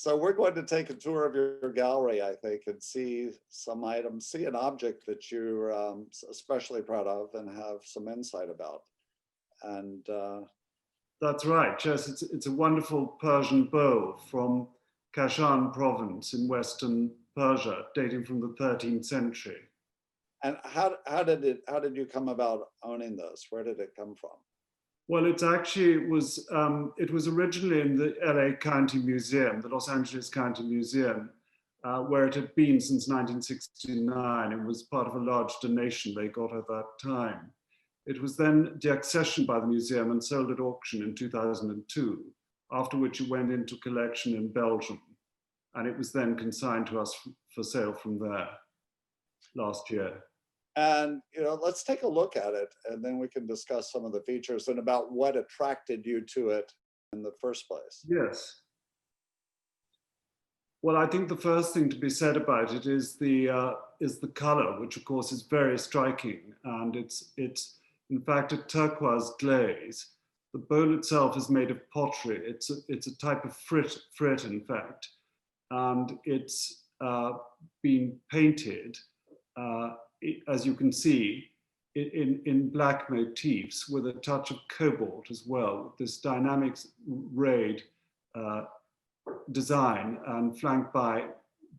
So we're going to take a tour of your gallery, I think, and see some items, see an object that you're especially proud of and have some insight about. And That's right, yes, it's a wonderful Persian bow from Kashan province in Western Persia, dating from the 13th century. and how did you come about owning this? Where did it come from? Well, it was originally in the LA County Museum, the Los Angeles County Museum, where it had been since 1969. It was part of a large donation they got at that time. It was then deaccessioned by the museum and sold at auction in 2002, after which it went into collection in Belgium. And it was then consigned to us for sale from there last year. And let's take a look at it, and then we can discuss some of the features and about what attracted you to it in the first place. Yes. Well, I think the first thing to be said about it is the color, which of course is very striking, and it's in fact a turquoise glaze. The bowl itself is made of pottery. It's a type of frit in fact, and it's been painted. As you can see, in black motifs with a touch of cobalt as well, this dynamic rayed design and flanked by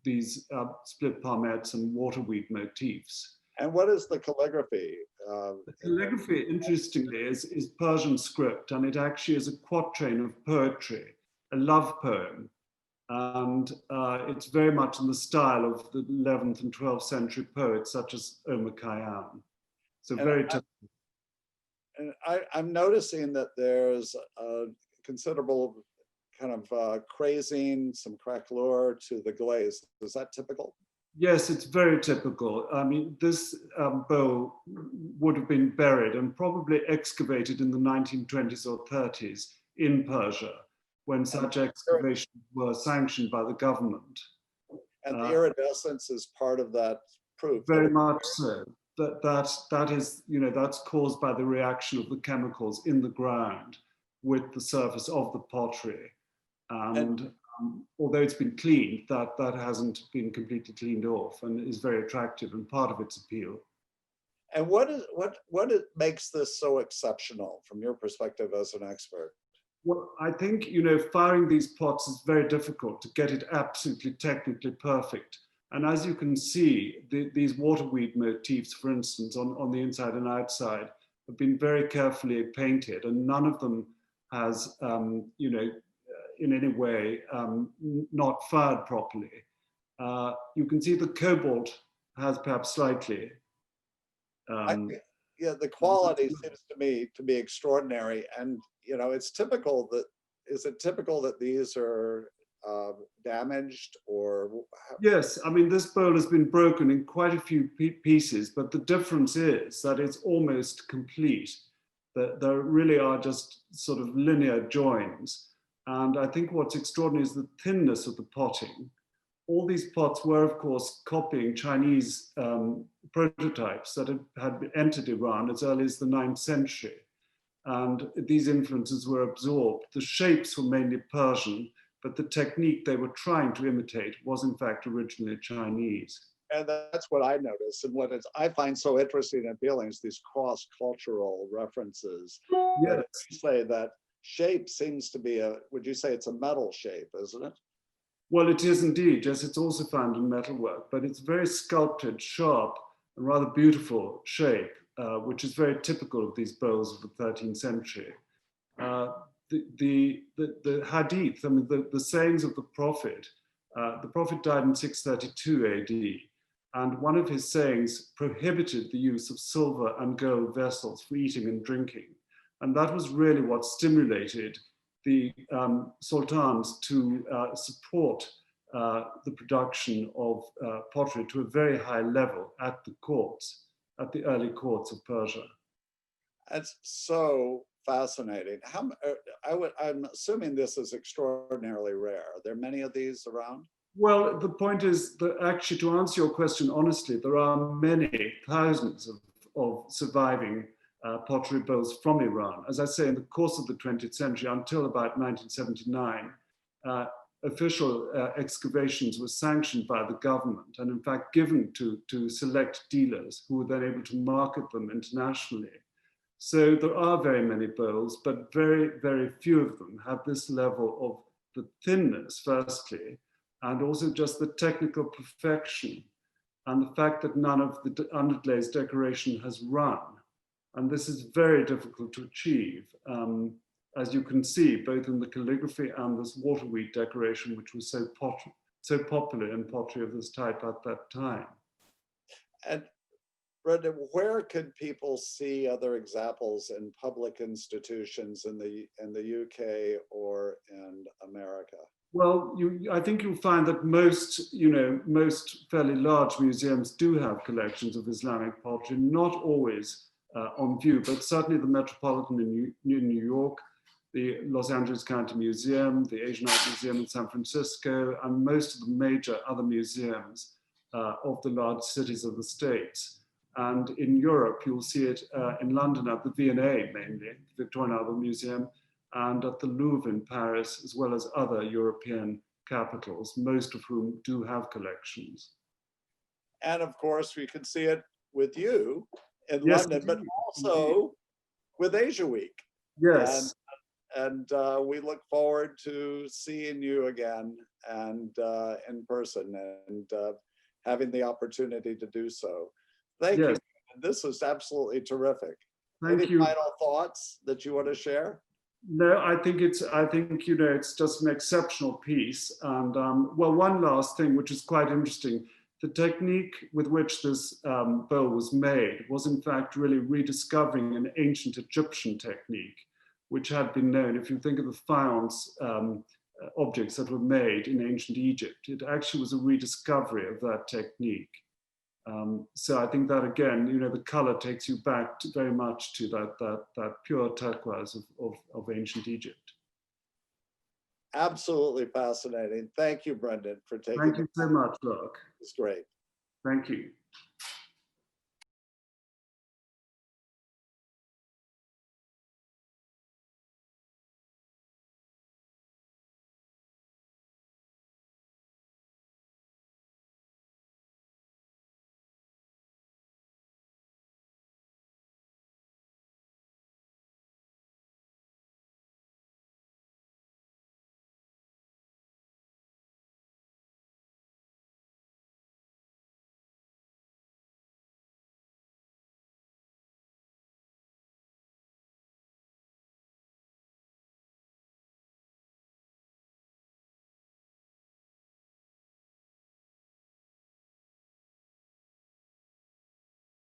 these split palmettes and waterweed motifs. And what is the calligraphy? The calligraphy, interestingly, is Persian script, and it actually is a quatrain of poetry, a love poem. And it's very much in the style of the 11th and 12th century poets such as Omar Khayyam. So very typical. And I'm noticing that there's a considerable kind of crazing, some craquelure to the glaze. Is that typical? Yes, it's very typical. I mean, this bow would have been buried and probably excavated in the 1920s or 30s in Persia, when such excavations were sanctioned by the government. And the iridescence is part of that proof. Very much so. That is, that's caused by the reaction of the chemicals in the ground with the surface of the pottery. And although it's been cleaned, that hasn't been completely cleaned off, and is very attractive and part of its appeal. And what makes this so exceptional from your perspective as an expert? Well, I think, firing these pots is very difficult to get it absolutely technically perfect. And as you can see, these waterweed motifs, for instance, on the inside and outside, have been very carefully painted, and none of them has, in any way, not fired properly. You can see the cobalt has perhaps slightly. Yeah, the quality seems to me to be extraordinary, and it's typical that. Is it typical that these are damaged or? Yes, I mean, this bowl has been broken in quite a few pieces, but the difference is that it's almost complete. There really are just sort of linear joins. And I think what's extraordinary is the thinness of the potting. All these pots were, of course, copying Chinese prototypes that had entered Iran as early as the 9th century. And these influences were absorbed. The shapes were mainly Persian, but the technique they were trying to imitate was in fact originally Chinese. And that's what I noticed, and what I find so interesting and appealing is these cross-cultural references. Yes. You say that shape seems to be would you say it's a metal shape, isn't it? Well, it is indeed. Yes, it's also found in metalwork, but it's very sculpted, sharp, and rather beautiful shape, which is very typical of these bowls of the 13th century. The hadith, I mean, the sayings of the Prophet died in 632 AD, and one of his sayings prohibited the use of silver and gold vessels for eating and drinking. And that was really what stimulated the sultans to support the production of pottery to a very high level at the courts, at the early courts of Persia. That's so fascinating. I'm assuming this is extraordinarily rare. Are there many of these around? Well, the point is that actually, to answer your question honestly, there are many thousands of surviving pottery bowls from Iran. As I say, in the course of the 20th century, until about 1979, official excavations were sanctioned by the government and in fact given to select dealers who were then able to market them internationally. So there are very many bowls, but very, very few of them have this level of the thinness, firstly, and also just the technical perfection and the fact that none of the underglaze decoration has run. And this is very difficult to achieve, as you can see, both in the calligraphy and this waterweed decoration, which was so popular in pottery of this type at that time. And Brendan, where could people see other examples in public institutions in the UK or in America? Well, I think you'll find that most fairly large museums do have collections of Islamic pottery, not always on view, but certainly the Metropolitan in New York, the Los Angeles County Museum, the Asian Art Museum in San Francisco, and most of the major other museums of the large cities of the States. And in Europe, you'll see it in London at the V&A mainly, Victorian Albert Museum, and at the Louvre in Paris, as well as other European capitals, most of whom do have collections. And of course, we can see it with you in Yes, London, but indeed. also with Asia Week. Yes. And we look forward to seeing you again and in person and having the opportunity to do so. Thank you. This was absolutely terrific. Thank Any you. final thoughts that you want to share? No, I think it's just an exceptional piece. And well, one last thing, which is quite interesting, the technique with which this bowl was made was in fact really rediscovering an ancient Egyptian technique, which had been known. If you think of the faience objects that were made in ancient Egypt, it actually was a rediscovery of that technique. So I think that again, the color takes you back very much to that pure turquoise of ancient Egypt. Absolutely fascinating. Thank you, Brendan, for taking. Thank you so much, Lark. It's great. Thank you.